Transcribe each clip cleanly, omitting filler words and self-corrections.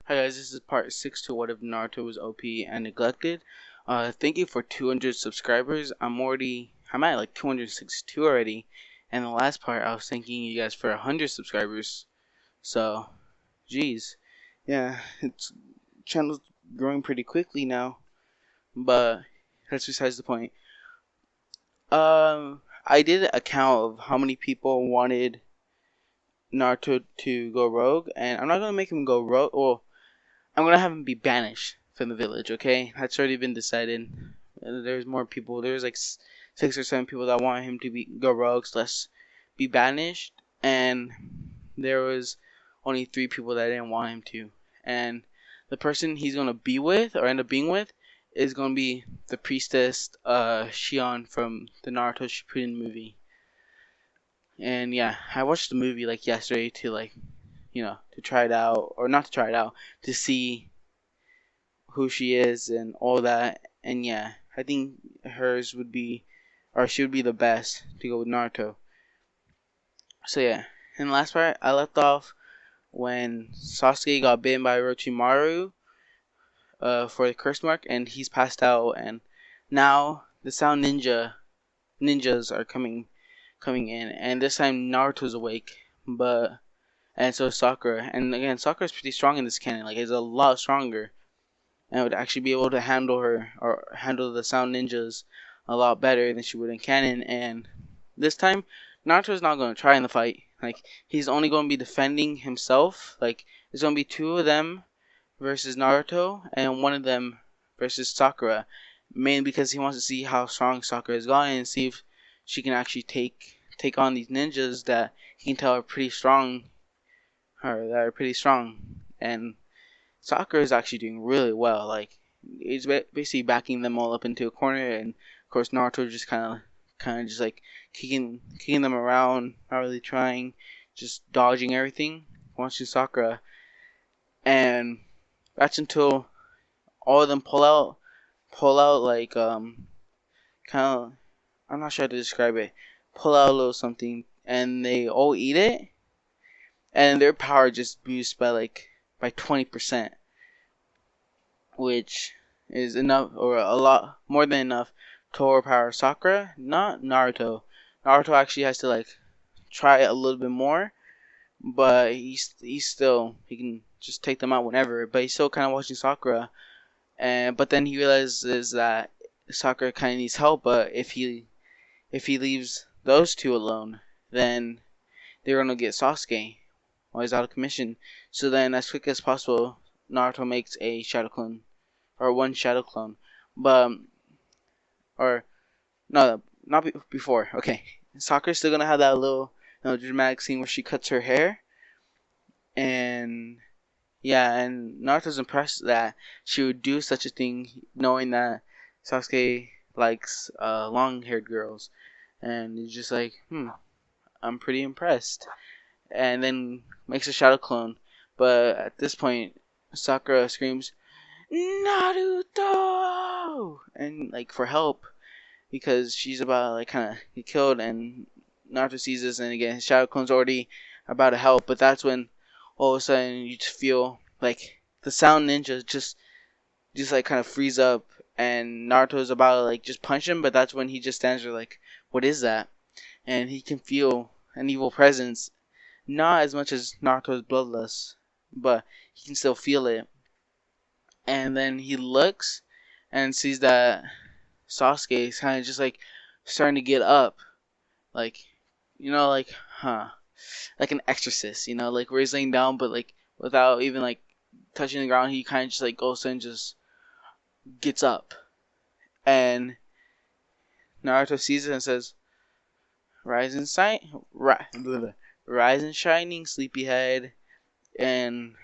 Hi guys, this is part 6 to what if Naruto was OP and neglected. Thank you for 200 subscribers. I'm at like 262 already. And the last part, I was thanking you guys for 100 subscribers. So, geez. Yeah, it's channel's growing pretty quickly now. But that's besides the point. I did a count of how many people wanted Naruto to go rogue. And I'm not going to make him go rogue. Well, I'm gonna have him be banished from the village, okay? That's already been decided. There's more people. There's like 6 or 7 people that want him to go rogue, let's be banished. And there was only 3 people that didn't want him to. And the person he's gonna be with, or end up being with, is gonna be the priestess Shion from the Naruto Shippuden movie. And yeah, I watched the movie like yesterday to to try it out, or not to try it out, to see who she is and all that. And yeah, I think she would be the best to go with Naruto. So yeah, in the last part, I left off when Sasuke got bitten by Orochimaru for the curse mark, and he's passed out. And now the sound ninjas are coming in, and this time Naruto's awake, and so is Sakura. And again, Sakura's pretty strong in this canon. Like, he's a lot stronger, and would actually be able to handle the sound ninjas a lot better than she would in canon. And this time, Naruto's not going to try in the fight. Like, he's only going to be defending himself. Like, there's going to be 2 of them versus Naruto, and 1 of them versus Sakura. Mainly because he wants to see how strong Sakura has gotten, and see if she can actually take on these ninjas that he can tell are pretty strong. And Sakura is actually doing really well. Like, he's basically backing them all up into a corner, and of course Naruto just kind of just like kicking them around, not really trying, just dodging everything, watching Sakura. And that's until all of them pull out like kind of, I'm not sure how to describe it. Pull out a little something, and they all eat it, and their power just boosts by 20%, which is enough, or a lot more than enough, to overpower Sakura. Not Naruto. Naruto actually has to try a little bit more, but he can just take them out whenever. But he's still kind of watching Sakura, but then he realizes that Sakura kind of needs help. But if he leaves those 2 alone, then they're gonna get Sasuke while he's out of commission. So then, as quick as possible, Naruto makes a shadow clone, or 1 shadow clone, or no, not before. Okay, Sakura's still gonna have that little dramatic scene where she cuts her hair, and yeah, and Naruto's impressed that she would do such a thing, knowing that Sasuke likes long-haired girls, and he's just like, I'm pretty impressed. And then makes a shadow clone, but at this point, Sakura screams, Naruto! And for help, because she's about to kind of get killed. And Naruto sees this, and again his shadow clone's already about to help. But that's when all of a sudden you just feel like the sound ninja just kind of freeze up, and Naruto's about to just punch him, but that's when he just stands there like, what is that? And he can feel an evil presence. Not as much as Naruto's bloodlust, but he can still feel it. And then he looks and sees that Sasuke is kind of just starting to get up, like like an exorcist, where he's laying down, but without even touching the ground, he kind of just goes and just gets up. And Naruto sees it and says, "Rise in sight, rise and shining, sleepyhead." And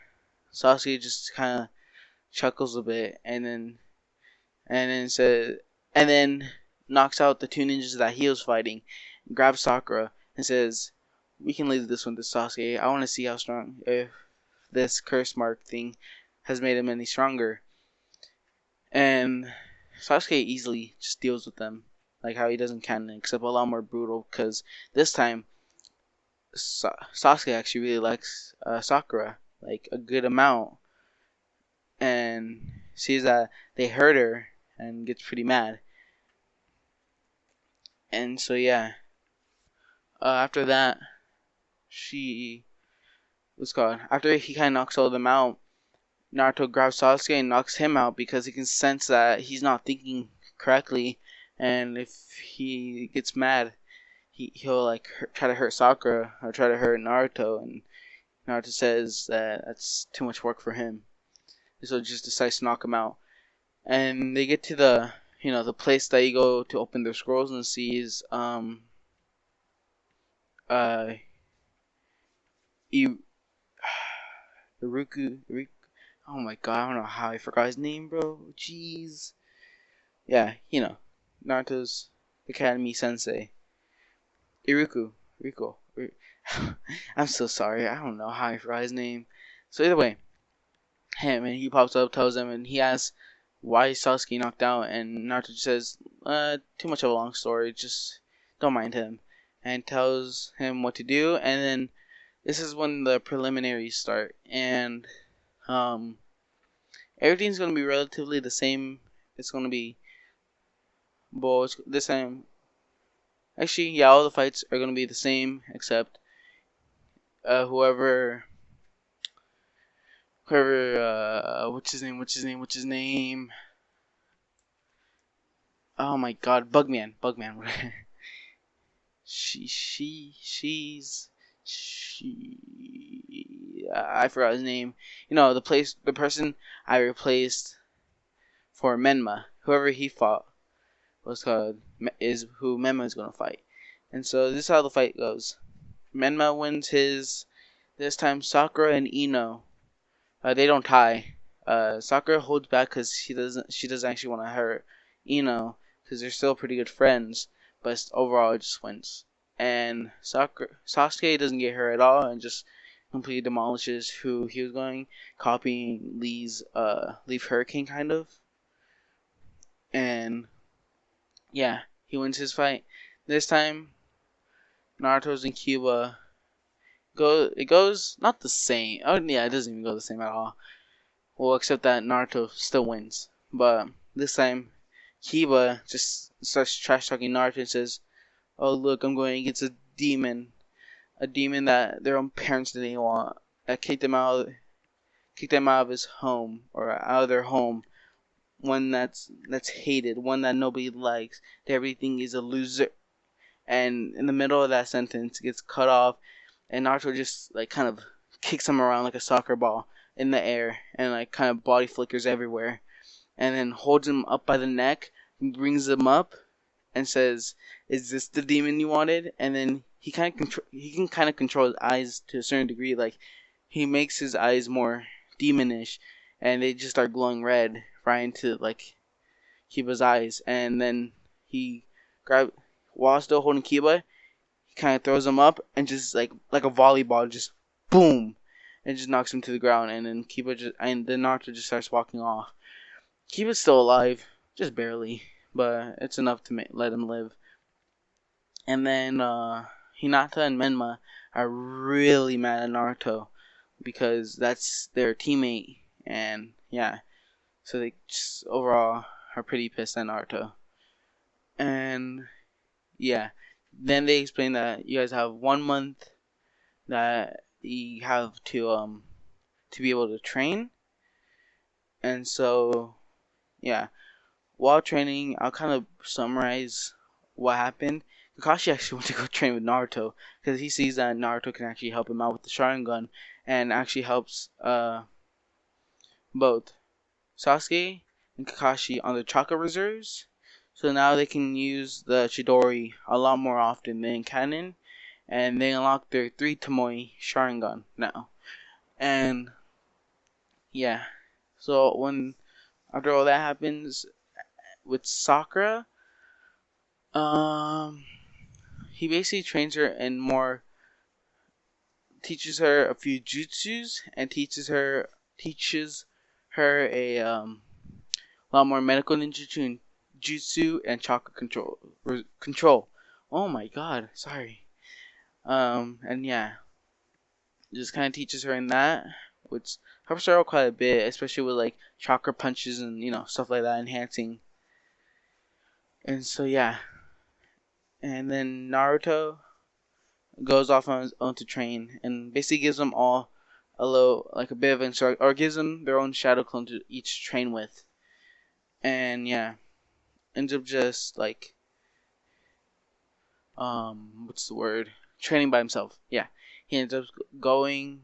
Sasuke just kind of chuckles a bit, and then knocks out the 2 ninjas that he was fighting, grabs Sakura, and says, "We can leave this one to Sasuke. I want to see how strong, if this curse mark thing has made him any stronger." And Sasuke easily just deals with them, like how he does in canon, except a lot more brutal, because this time Sasuke actually really likes Sakura, a good amount. and sees that they hurt her and gets pretty mad. And so yeah, after that, she what's called after he kind of knocks all of them out, Naruto grabs Sasuke and knocks him out because he can sense that he's not thinking correctly, and if he gets mad, he'll like try to hurt Sakura or try to hurt Naruto, and Naruto says that that's too much work for him, so just decides to knock him out. And they get to the place that you go to open their scrolls and sees uh Iruku. Oh my god, I don't know how I forgot his name, bro. Jeez. Yeah, Naruto's Academy Sensei. Iruku. Rico. I'm so sorry. I don't know how I forgot his name. So either way, him, and he pops up, tells him, and he asks why is Sasuke knocked out, and Naruto just says, too much of a long story, just don't mind him, and tells him what to do. And then this is when the preliminaries start, and everything's gonna be relatively the same. It's gonna be, well, this time, actually, yeah, all the fights are gonna be the same except whoever what's his name? Oh my god, Bugman. she's I forgot his name. The person I replaced for Menma, whoever he fought was called is who Menma is gonna fight. And so this is how the fight goes. Menma wins his. This time Sakura and Ino, they don't tie. Sakura holds back because she doesn't actually want to hurt Ino because they're still pretty good friends. But overall, it just wins. And Sasuke doesn't get hurt at all and just completely demolishes who he was going, copying Lee's Leaf Hurricane kind of. And yeah, he wins his fight. This time, Naruto's in Cuba. It goes not the same. Oh yeah, it doesn't even go the same at all. Well, except that Naruto still wins. But this time, Kiba just starts trash talking Naruto and says, "Oh look, I'm going against a demon that their own parents didn't want. That kicked them out of his home or out of their home. One that's hated, one that nobody likes. That everything is a loser." And in the middle of that sentence, it gets cut off, and Naruto just like kind of kicks him around like a soccer ball in the air, and like kind of body flickers everywhere, and then holds him up by the neck, brings him up, and says, "Is this the demon you wanted?" And then he can kind of control his eyes to a certain degree. Like he makes his eyes more demonish, and they just start glowing red right into like Kiba's eyes. And then he while still holding Kiba, he kind of throws him up and just like a volleyball, just boom, and just knocks him to the ground. And then Naruto just starts walking off. Kiba's still alive, just barely, but it's enough to let him live. And then Hinata and Menma are really mad at Naruto because that's their teammate, and yeah, so they just overall are pretty pissed at Naruto. And yeah, then they explain that you guys have 1 month that you have to be able to train. And so yeah, while training, I'll kind of summarize what happened. Kakashi actually went to go train with Naruto because he sees that Naruto can actually help him out with the Sharingan, and actually helps both Sasuke and Kakashi on the chakra reserves. So now they can use the Chidori a lot more often than canon, and they unlock their 3 Tomoe Sharingan now. And yeah, so after all that happens with Sakura, he basically trains her and teaches her a few jutsus, and teaches her a lot more medical ninjutsu and jutsu and chakra control. Oh my god, sorry. And yeah, just kind of teaches her in that, which helps her out quite a bit, especially with like chakra punches and stuff like that, enhancing. And so yeah, and then Naruto goes off on his own to train, and basically gives them all a bit of instruct, or gives them their own shadow clone to each train with, and yeah, ends up just like what's the word? Training by himself. Yeah, he ends up going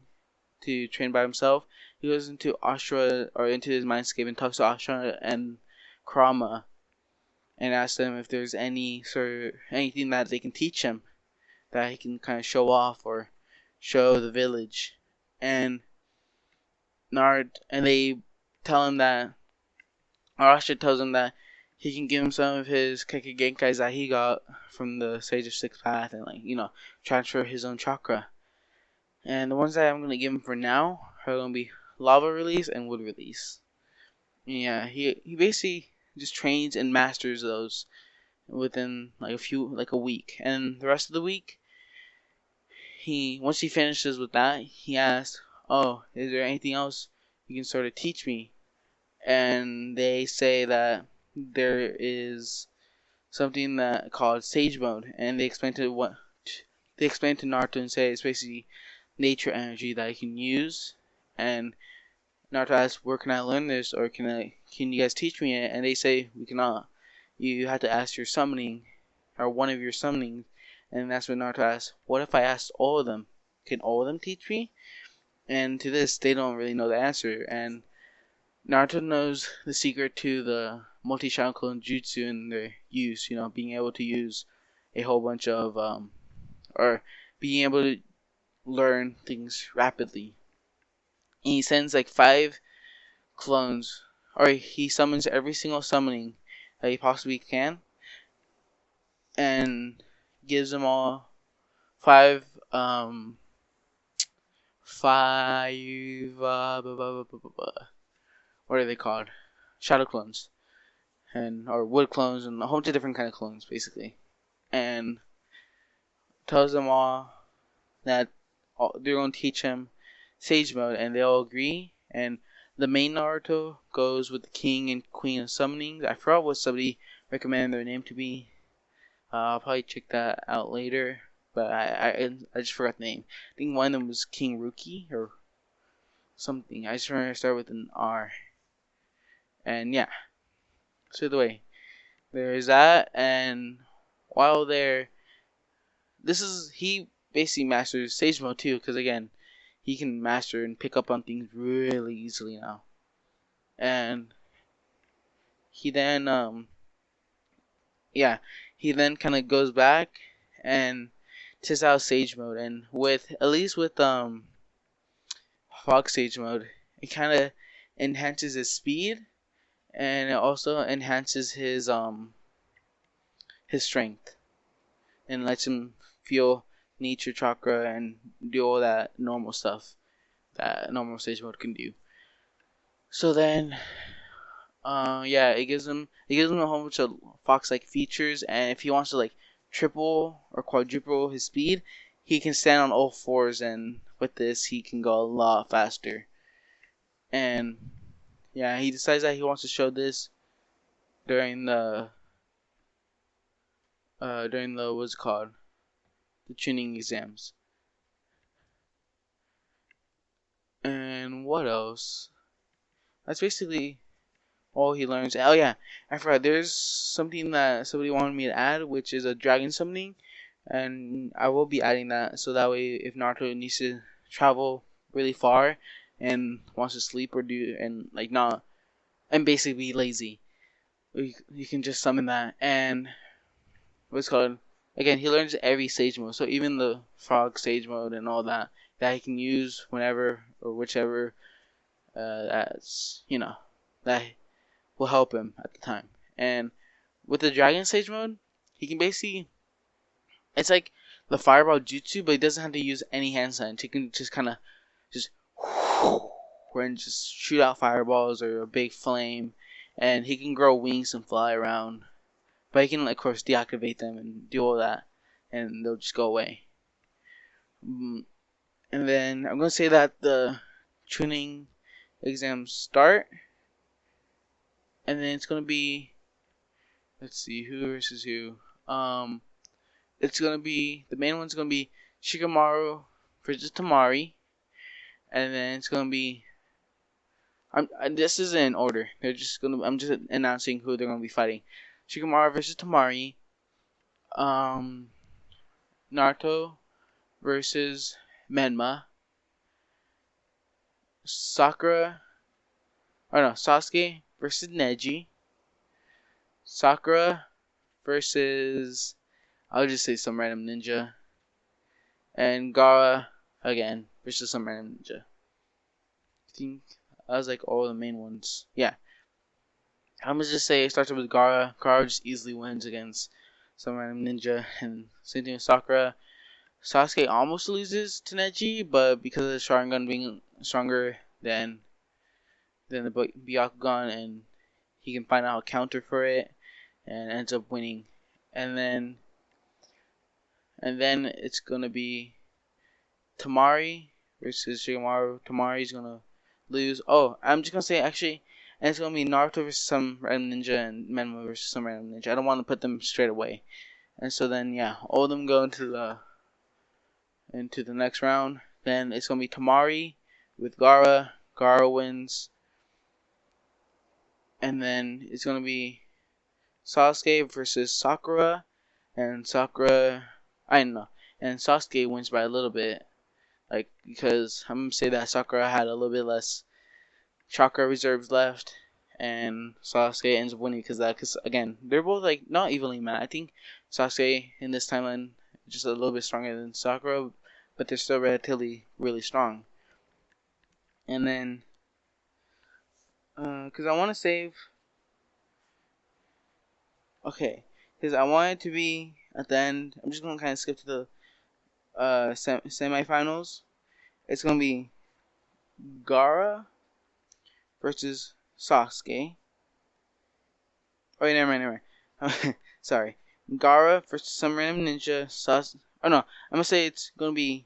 to train by himself. He goes into Ashura, or into his mindscape, and talks to Ashura and Kurama, and asks them if there's anything that they can teach him that he can kind of show off or show the village. And they tell him that Arasha tells him that he can give him some of his Kekkei that he got from the Sage of Sixth Path, and transfer his own chakra. And the ones that I'm gonna give him for now are gonna be lava release and wood release. Yeah, he basically just trains and masters those within like a week, and the rest of the week, once he finishes with that, he asks, "Oh, is there anything else you can sort of teach me?" And they say that there is something that called Sage Mode, and they explain to Naruto and say it's basically nature energy that he can use. And Naruto asks, "Where can I learn this, or can you guys teach me it?" And they say, "We cannot. You have to ask your summoning, or one of your summonings." And that's when Naruto asks, "What if I asked all of them? Can all of them teach me?" And to this, they don't really know the answer. And Naruto knows the secret to the multi-shadow clone jutsu and their use. Being able to use a whole bunch of or being able to learn things rapidly. And he sends like 5 clones, or he summons every single summoning that he possibly can, and gives them all 5 what are they called? Shadow clones, or wood clones, and a whole bunch of different kind of clones basically, and tells them all that they're going to teach him Sage Mode, and they all agree. And the main Naruto goes with the King and Queen of Summonings. I forgot what somebody recommended their name to be. I'll probably check that out later, but I just forgot the name. I think one of them was King Ruki or something. I just remember to start with an R. And yeah, so the way there's that, and while there, he basically masters Sage Mode too, because again, he can master and pick up on things really easily now. And he then he then kind of goes back and tests out Sage Mode, and with Fog Sage Mode, it kind of enhances his speed, and it also enhances his strength, and lets him feel nature chakra and do all that normal stuff that normal Sage Mode can do. So then, it gives him a whole bunch of fox-like features, and if he wants to like triple or quadruple his speed, he can stand on all fours, and with this, he can go a lot faster. And yeah, he decides that he wants to show this during the what's it called, the tuning exams. And what else? That's basically all he learns. Oh yeah, I forgot. There's something that somebody wanted me to add, which is a dragon summoning, and I will be adding that, so that way if Naruto needs to travel really far and wants to sleep or do and like not and basically be lazy, you can just summon that. And what's it called, again, he learns every stage mode, so even the frog stage mode and all that he can use whenever or whichever that's that will help him at the time. And with the dragon stage mode, he can basically, it's like the fireball jutsu, but he doesn't have to use any hand signs. He can just kind of just and just shoot out fireballs or a big flame, and he can grow wings and fly around. But he can, of course, deactivate them and do all that, and they'll just go away. And then I'm gonna say that the tuning exams start, and then it's gonna be, let's see, who versus who. It's gonna be, the main one's gonna be Shikamaru versus Tamari, and then it's gonna be, this isn't in order. I'm just announcing who they're gonna be fighting. Shikamaru versus Tamari, Naruto versus Menma, Sasuke versus Neji, Sakura versus, I'll just say some random ninja, and Gaara again versus some random ninja. I think that was like all the main ones. Yeah. I'm gonna just say it starts with Gaara. Gaara just easily wins against some random ninja, and same thing with Sakura. Sasuke almost loses to Neji, but because of the Sharingan being stronger than the Byakugan, and he can find out a counter for it, and ends up winning. And then it's gonna be Tamari versus Shikamaru. Tamari's gonna lose. Oh, I'm just gonna say actually, and it's gonna be Naruto versus some random ninja and Menma versus some random ninja. I don't want to put them straight away. And so then yeah, all of them go into the next round. Then it's gonna be Tamari with Gaara. Gaara wins. And then it's gonna be Sasuke versus Sakura, and I don't know, and Sasuke wins by a little bit, like, because I'm gonna say that Sakura had a little bit less chakra reserves left, and Sasuke ends up winning because again, they're both like not evenly matched. I think Sasuke in this timeline is just a little bit stronger than Sakura, but they're still relatively really strong. And then, because I want to save. Okay, because I want it to be at the end. I'm just gonna kind of skip to the semifinals. It's gonna be Gaara versus Sasuke. Oh, wait, never mind. Sorry, Gaara versus some random ninja. Oh no, I'm gonna say it's gonna be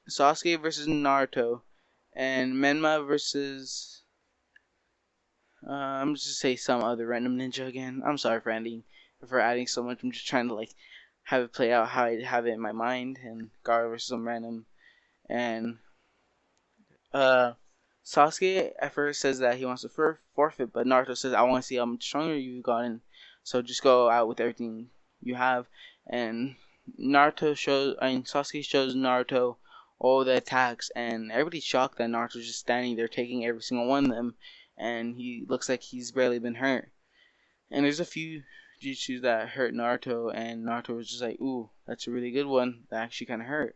Sasuke versus Naruto, and Menma versus. I'm just gonna say some other random ninja again. I'm sorry for adding so much. I'm just trying to like have it play out how I have it in my mind. And Gaara versus some random, and Sasuke at first says that he wants to forfeit, but Naruto says, "I want to see how much stronger you've gotten, so just go out with everything you have." And Sasuke shows Naruto all the attacks, and everybody's shocked that Naruto's just standing there taking every single one of them, and he looks like he's barely been hurt. And there's a few jutsus that hurt Naruto, and Naruto was just like, "Ooh, that's a really good one. That actually kind of hurt."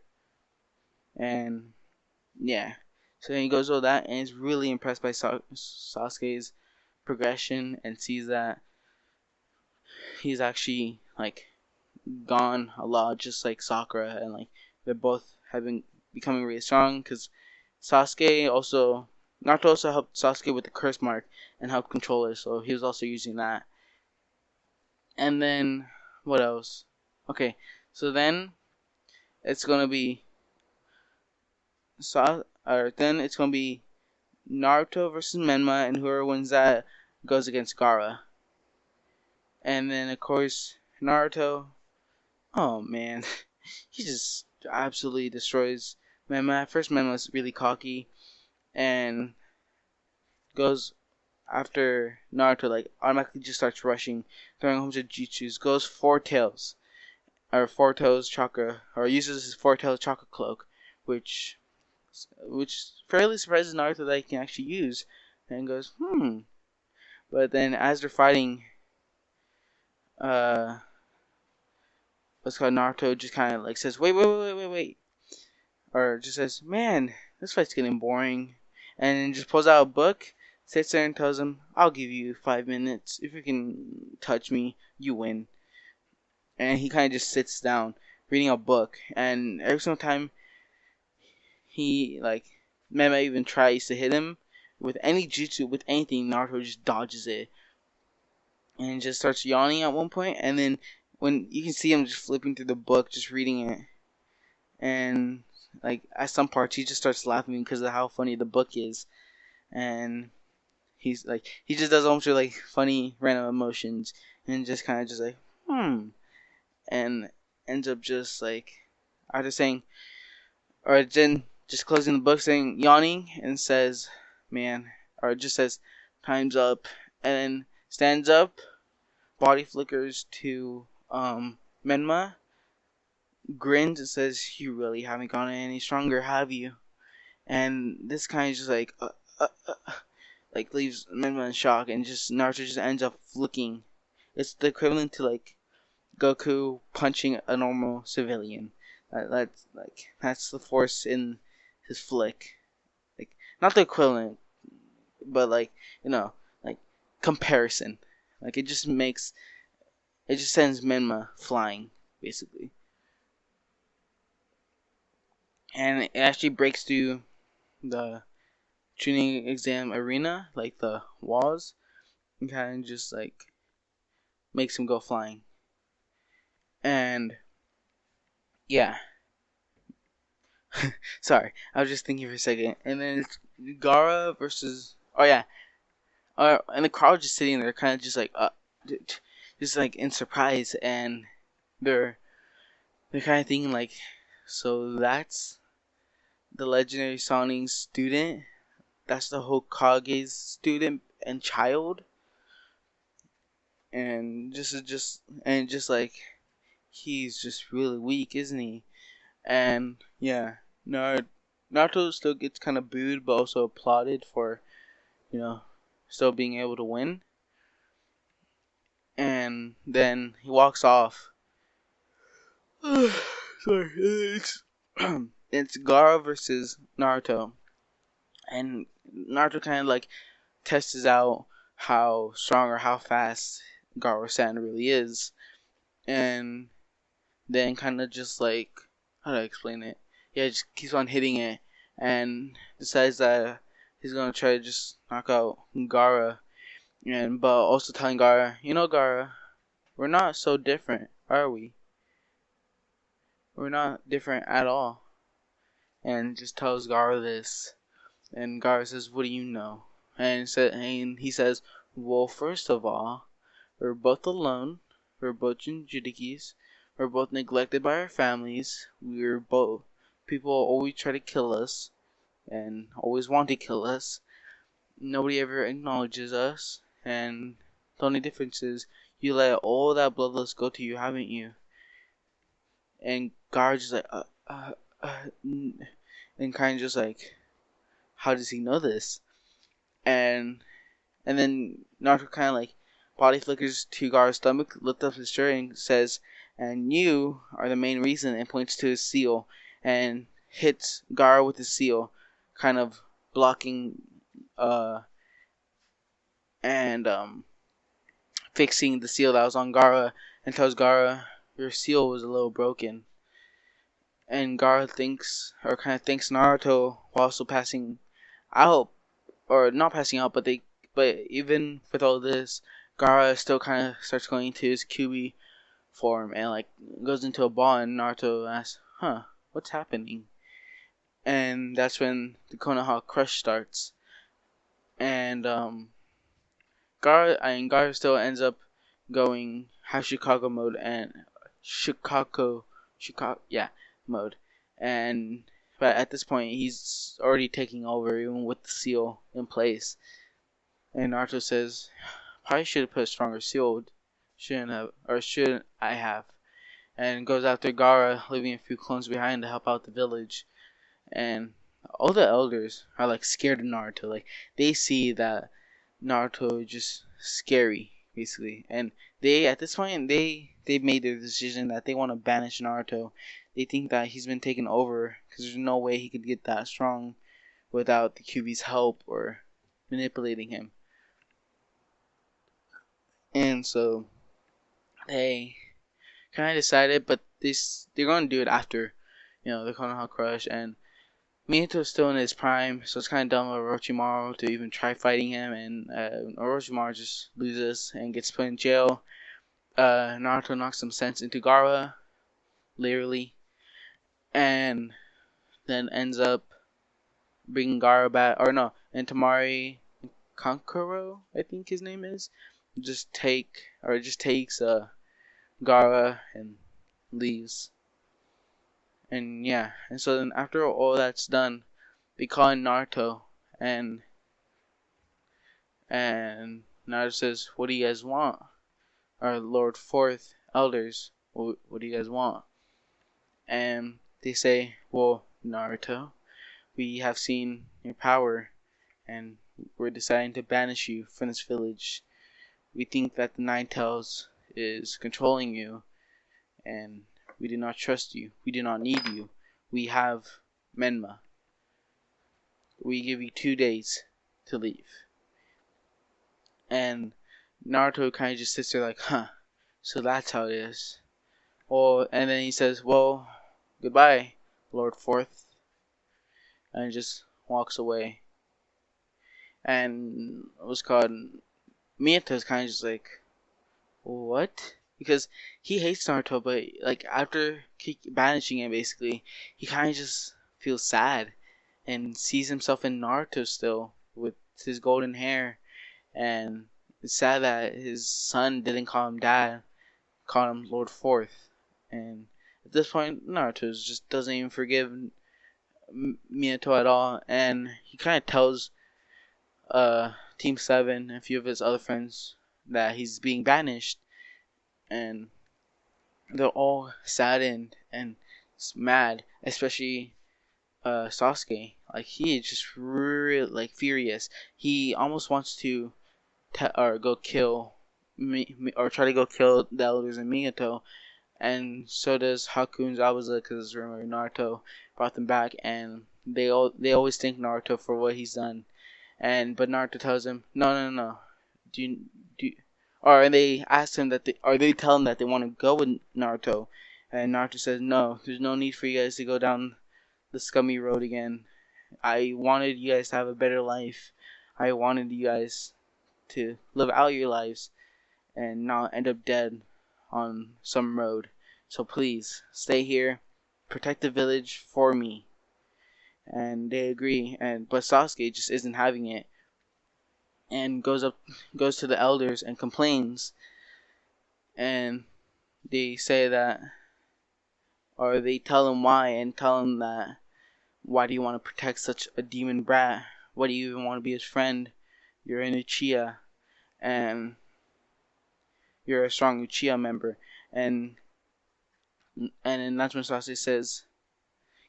And yeah, so then he goes all that, and is really impressed by Sasuke's progression, and sees that he's actually like gone a lot, just like Sakura, and like they're both having becoming really strong. Because Naruto also helped Sasuke with the curse mark and helped control it, so he was also using that. And then what else? Okay, so then it's gonna be then it's gonna be Naruto versus Menma, and whoever wins that goes against Gaara. And then of course Naruto. Oh man, he just absolutely destroys Menma. At first, Menma's really cocky and goes after Naruto, like automatically just starts rushing, throwing a bunch of jutsus. Goes four tails chakra, or uses his four tails chakra cloak, which fairly surprises Naruto that he can actually use, and goes But then as they're fighting, what's called Naruto just kind of like says, wait, or just says, "Man, this fight's getting boring," and then just pulls out a book, sits there and tells him, "I'll give you 5 minutes. If you can touch me, you win." And he kind of just sits down reading a book, and every single time he like Menma even tries to hit him with any jutsu, with anything, Naruto just dodges it and just starts yawning at one point, and then when you can see him just flipping through the book, just reading it, and like at some parts he just starts laughing because of how funny the book is. and he's like, he just does a bunch of like funny random emotions, and just kind of just like and ends up just like either saying, or then just closing the book, saying, yawning, and says, man, or just says, time's up, and then stands up, body flickers to Menma, grins and says, you really haven't gotten any stronger, have you? And this kind of just like leaves Menma in shock, and just Naruto just ends up flicking. It's the equivalent to like Goku punching a normal civilian. That's the force in his flick. Like, not the equivalent, but like, like comparison. Like, it just sends Menma flying, basically. And it actually breaks through the tuning exam arena, like the walls, and kind of just like makes him go flying. And yeah, sorry, I was just thinking for a second. And then it's Gaara versus, oh yeah, and the crowd just sitting there, kind of just like just like in surprise, and they're kind of thinking like, so that's the legendary Sonin's student. That's the Hokage's student and child. And just like, he's just really weak, isn't he? And yeah, Naruto still gets kind of booed, but also applauded for, still being able to win. And then he walks off. Sorry, it's Gaara versus Naruto, and Naruto kind of like tests out how strong or how fast Gaara-san really is, and then kind of just like, how do I explain it? Yeah, just keeps on hitting it, and decides that he's gonna try to just knock out Gaara, but also telling Gaara, Gaara, we're not so different, are we? We're not different at all. And just tells Gaara this, and Gaara says, "What do you know?" And he says, "Well, first of all, we're both alone. We're both Jinchurikis. We're both neglected by our families. We're both people always try to kill us and always want to kill us. Nobody ever acknowledges us. And the only difference is you let all that bloodlust go to you, haven't you?" And Gaara's just like, and kind of just like, how does he know this? And then Naruto kind of like body flickers to Gaara's stomach, lifts up his shirt, and says, "And you are the main reason," and points to his seal and hits Gaara with his seal, kind of blocking and fixing the seal that was on Gaara, and tells Gaara, "Your seal was a little broken." And Gaara kind of thanks Naruto while also passing out, or not passing out, but even with all this, Gaara still kind of starts going into his QB form and like goes into a ball, and Naruto asks, "Huh, what's happening?" And that's when the Konoha crush starts, and Gaara still ends up going Hashikaga mode and Chicago mode, and but at this point he's already taking over even with the seal in place. And Naruto says, "Probably should have put a stronger seal, shouldn't I have?" And goes after Gaara, leaving a few clones behind to help out the village. And all the elders are like scared of Naruto. Like, they see that Naruto is just scary, basically. And they, at this point, they've made their decision that they want to banish Naruto. They think that he's been taken over because there's no way he could get that strong without the QB's help or manipulating him. And so they kind of decided, but they're going to do it after, the Konoha Crush. And Minato's still in his prime, so it's kind of dumb of Orochimaru to even try fighting him. And Orochimaru just loses and gets put in jail. Naruto knocks some sense into Gaara, literally, and then ends up bringing Gaara back. Or no, and Tamari Kankuro, I think his name is, just takes Gaara and leaves. And yeah, and so then after all that's done, they call in Naruto, and Naruto says, "What do you guys want? Our Lord Fourth Elders, what do you guys want?" And they say, "Well, Naruto, we have seen your power, and we're deciding to banish you from this village. We think that the Nine Tails is controlling you, and we do not trust you. We do not need you. We have Menma. We give you 2 days to leave." And Naruto kind of just sits there like, huh, so that's how it is. Well, and then he says, "Well, goodbye, Lord Fourth," and just walks away. And what's called Miyato's kind of just like, what? Because he hates Naruto, but like after banishing him, basically, he kind of just feels sad and sees himself in Naruto still with his golden hair, and it's sad that his son didn't call him dad, called him Lord Fourth. And at this point, Naruto just doesn't even forgive Minato at all, and he kind of tells Team 7 and a few of his other friends that he's being banished, and they're all saddened and mad, especially Sasuke. Like, he is just really like furious. He almost wants to or go kill or try to go kill the elders and Minato, and so does Haku and Zabuza, because remember Naruto brought them back, and they always thank Naruto for what he's done, but Naruto tells him, no, do you, do or they ask him they tell him that they want to go with Naruto, and Naruto says, no, there's no need for you guys to go down the scummy road again. I wanted you guys to have a better life. I wanted you guys to live out your lives and not end up dead on some road. So please stay here, protect the village for me. And they agree, but Sasuke just isn't having it, and goes to the elders and complains, and they say that, or they tell him why, and tell him that, why do you want to protect such a demon brat? Why do you even want to be his friend? You're an Uchiha, and you're a strong Uchiha member. And then that's when Sasuke says,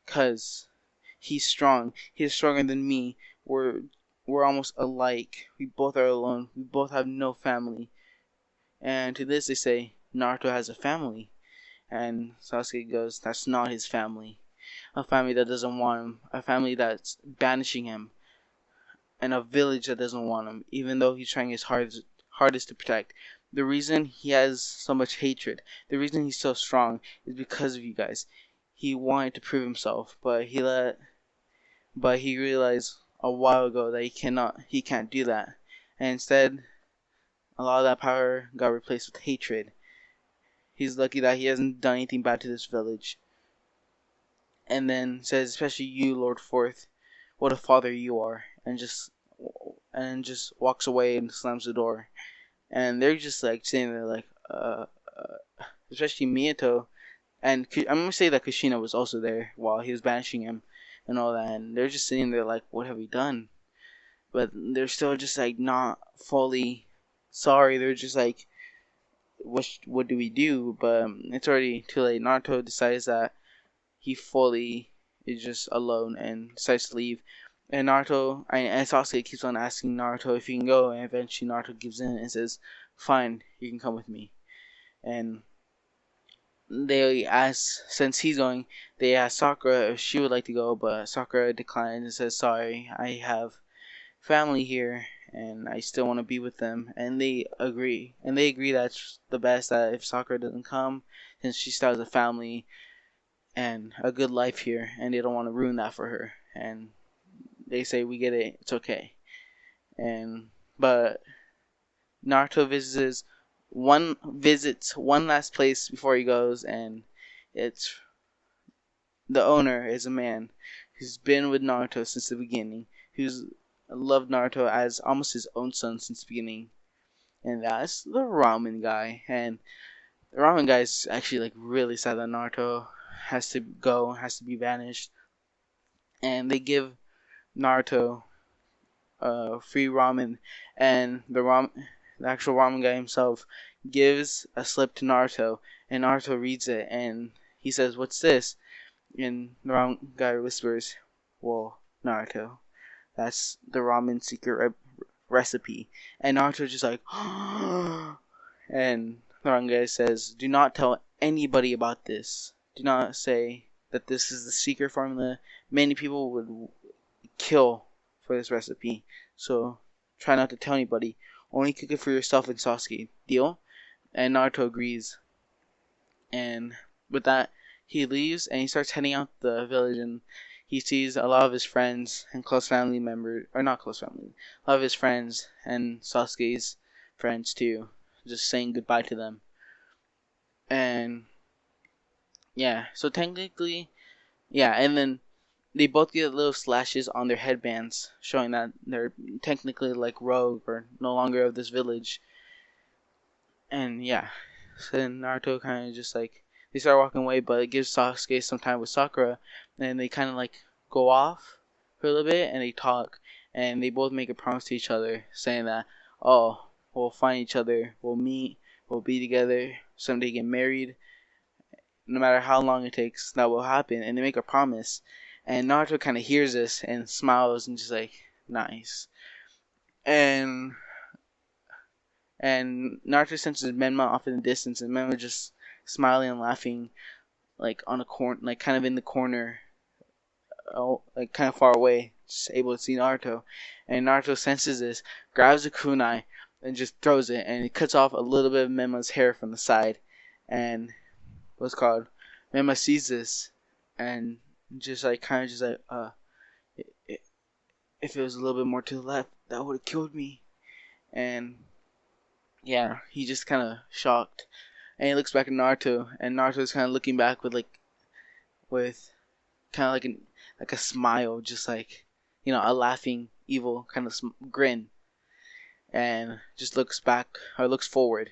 "Cause he's strong. He's stronger than me. We're almost alike. We both are alone. We both have no family." And to this they say, "Naruto has a family." And Sasuke goes, "That's not his family. A family that doesn't want him. A family that's banishing him. And a village that doesn't want him, even though he's trying his hardest to protect. The reason he has so much hatred, the reason he's so strong, is because of you guys. He wanted to prove himself, but he realized a while ago that he can't do that. And instead, a lot of that power got replaced with hatred. He's lucky that he hasn't done anything bad to this village." And then says, "Especially you, Lord Fourth, what a father you are," and just walks away and slams the door. And they're just like sitting there like, especially Minato, and I'm gonna say that Kushina was also there while he was banishing him and all that, and they're just sitting there like, what have we done? But they're still just like not fully sorry. They're just like, what do we do? But it's already too late. Naruto decides that he fully is just alone and decides to leave. And Sasuke keeps on asking Naruto if he can go, and eventually Naruto gives in and says, "Fine, you can come with me." And since he's going, they ask Sakura if she would like to go, but Sakura declines and says, "Sorry, I have family here, and I still want to be with them." And they agree. And they agree that's the best, that if Sakura doesn't come, since she still has a family and a good life here, and they don't want to ruin that for her. And they say, "We get it, it's okay." But Naruto visits one last place before he goes, and it's the owner is a man who's been with Naruto since the beginning, who's loved Naruto as almost his own son since the beginning, and that's the ramen guy. And the ramen guy is actually like really sad that Naruto has to go, has to be banished, and they give Naruto free ramen, and the actual ramen guy himself gives a slip to Naruto, and Naruto reads it, and he says, "What's this?" And the ramen guy whispers, "Well, Naruto, that's the ramen secret recipe." And Naruto's just like, and the ramen guy says, "Do not tell anybody about this. Do not say that this is the secret formula. Many people would kill for this recipe. So try not to tell anybody. Only cook it for yourself and Sasuke. Deal?" And Naruto agrees. And with that, he leaves and he starts heading out the village, and he sees a lot of his friends and close family members, or not close family, a lot of his friends and Sasuke's friends too, just saying goodbye to them. And yeah, so technically, yeah, and then they both get little slashes on their headbands, showing that they're technically like rogue or no longer of this village. And yeah, so then Naruto kind of just like, they start walking away, but it gives Sasuke some time with Sakura, and they kind of like go off for a little bit and they talk, and they both make a promise to each other, saying that, oh, we'll find each other, we'll meet, we'll be together, someday get married, no matter how long it takes, that will happen. And they make a promise, and Naruto kind of hears this and smiles and just like, nice. And Naruto senses Menma off in the distance, and Menma just smiling and laughing, like on a corner, like kind of in the corner, like kind of far away, just able to see Naruto. And Naruto senses this, grabs a kunai, and just throws it, and it cuts off a little bit of Menma's hair from the side. And what's called, Menma sees this, and just like kind of just like, if it was a little bit more to the left, that would have killed me. And yeah, he just kind of shocked, and he looks back at Naruto, and Naruto's kind of looking back with kind of like a smile, just like, a laughing evil kind of grin, and just looks back or looks forward,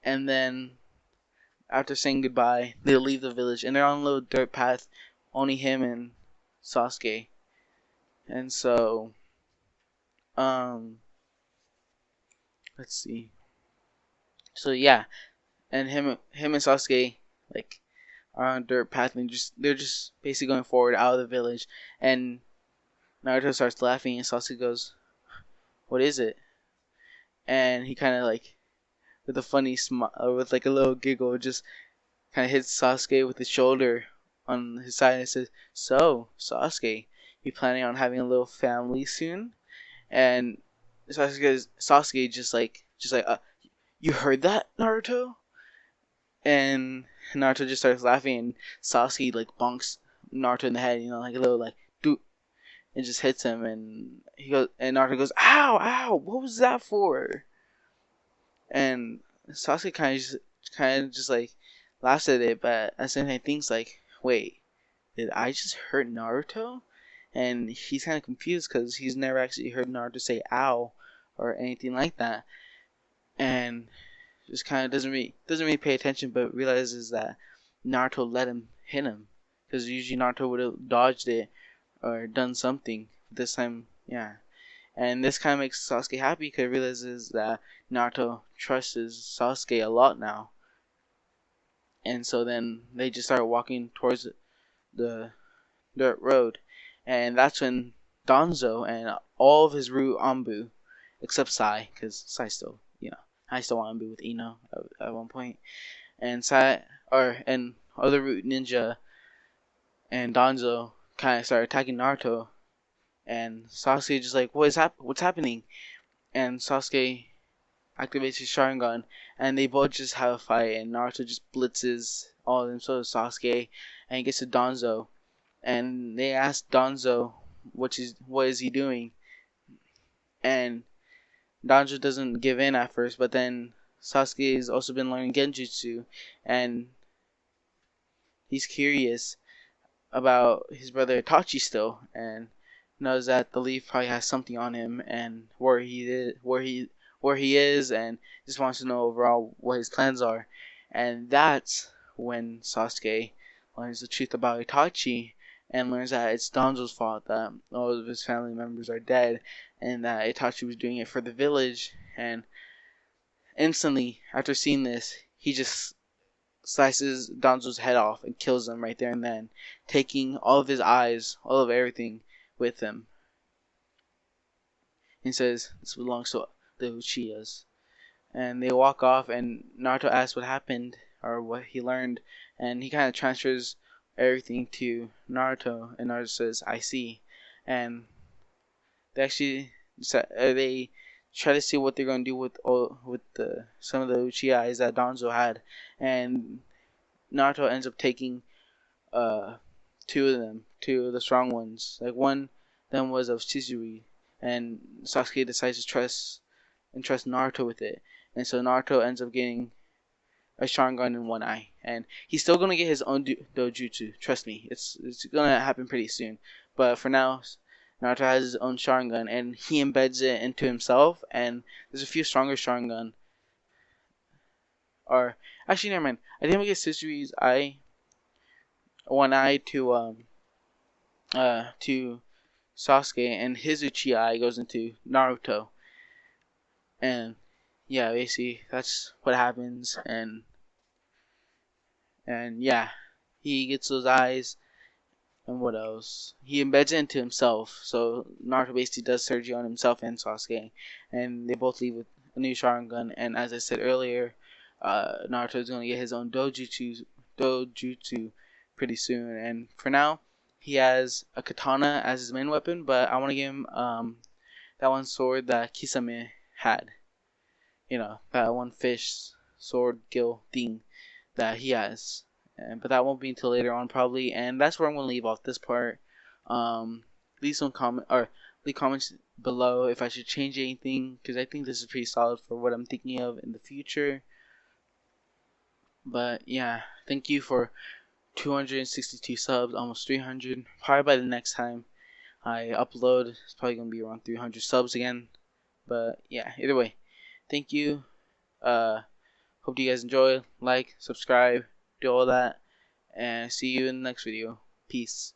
and then after saying goodbye, they leave the village, and they're on a little dirt path, only him and Sasuke, and so let's see, so yeah, and him and Sasuke like are on a dirt path, and they're just basically going forward out of the village, and Naruto starts laughing, and Sasuke goes, "What is it?" And he kind of like, with a funny smile, with like a little giggle, just kind of hits Sasuke with his shoulder on his side and says, "So, Sasuke, you planning on having a little family soon?" And Sasuke just like, "You heard that, Naruto?" And Naruto just starts laughing, and Sasuke like bonks Naruto in the head, like a little like, dude, and just hits him, and Naruto goes, "Ow, ow, what was that for?" And Sasuke kind of just like laughs at it, but at the same time thinks like, "Wait, did I just hurt Naruto?" And he's kind of confused because he's never actually heard Naruto say "ow" or anything like that, and just kind of doesn't really pay attention, but realizes that Naruto let him hit him, because usually Naruto would have dodged it or done something. This time, yeah. And this kind of makes Sasuke happy because he realizes that Naruto trusts Sasuke a lot now. And so then they just start walking towards the dirt road. And that's when Danzo and all of his root Anbu, except Sai, because Sai still, I still want to be with Ino at one point. And and other root ninja and Danzo kind of start attacking Naruto. And Sasuke just like, what's happening? And Sasuke activates his Sharingan, and they both just have a fight, and Naruto just blitzes all of them, so does Sasuke, and he gets to Danzo, and they ask Danzo what is he doing, and Danzo doesn't give in at first, but then Sasuke has also been learning Genjutsu, and he's curious about his brother Itachi still, and knows that the leaf probably has something on him and where he is, and just wants to know overall what his plans are. And that's when Sasuke learns the truth about Itachi and learns that it's Danzo's fault that all of his family members are dead, and that Itachi was doing it for the village. And instantly, after seeing this, he just slices Danzo's head off and kills him right there and then, taking all of his eyes, all of everything with him. He says, "This belongs to the Uchihas." And they walk off, and Naruto asks what happened or what he learned, and he kind of transfers everything to Naruto, and Naruto says, "I see." And they actually they try to see what they're going to do with some of the Uchihas that Danzo had, and Naruto ends up taking two of them, two of the strong ones. Like one of them was of Shizui, and Sasuke decides to trust Naruto with it, and so Naruto ends up getting a Sharingan in one eye, and he's still gonna get his own dojutsu. Trust me, it's gonna happen pretty soon. But for now, Naruto has his own Sharingan, and he embeds it into himself. And there's a few stronger Sharingan. Or actually, never mind. I think we get Sasuke's eye, one eye to Sasuke, and his Uchiha goes into Naruto. And yeah, basically that's what happens. And yeah, he gets those eyes. And what else? He embeds it into himself. So Naruto basically does surgery on himself and Sasuke, and they both leave with a new Sharingan. And as I said earlier, Naruto is going to get his own dojutsu pretty soon. And for now, he has a katana as his main weapon, but I want to give him that one sword that Kisame had. You know, that one fish sword gill thing that he has. But that won't be until later on probably, and that's where I'm gonna leave off this part. Leave some comment or leave comments below if I should change anything, because I think this is pretty solid for what I'm thinking of in the future. But yeah, thank you for 262 subs, almost 300. Probably by the next time I upload, it's probably gonna be around 300 subs again. But yeah, either way, thank you. Hope you guys enjoy. Like, subscribe, do all that, and see you in the next video. Peace.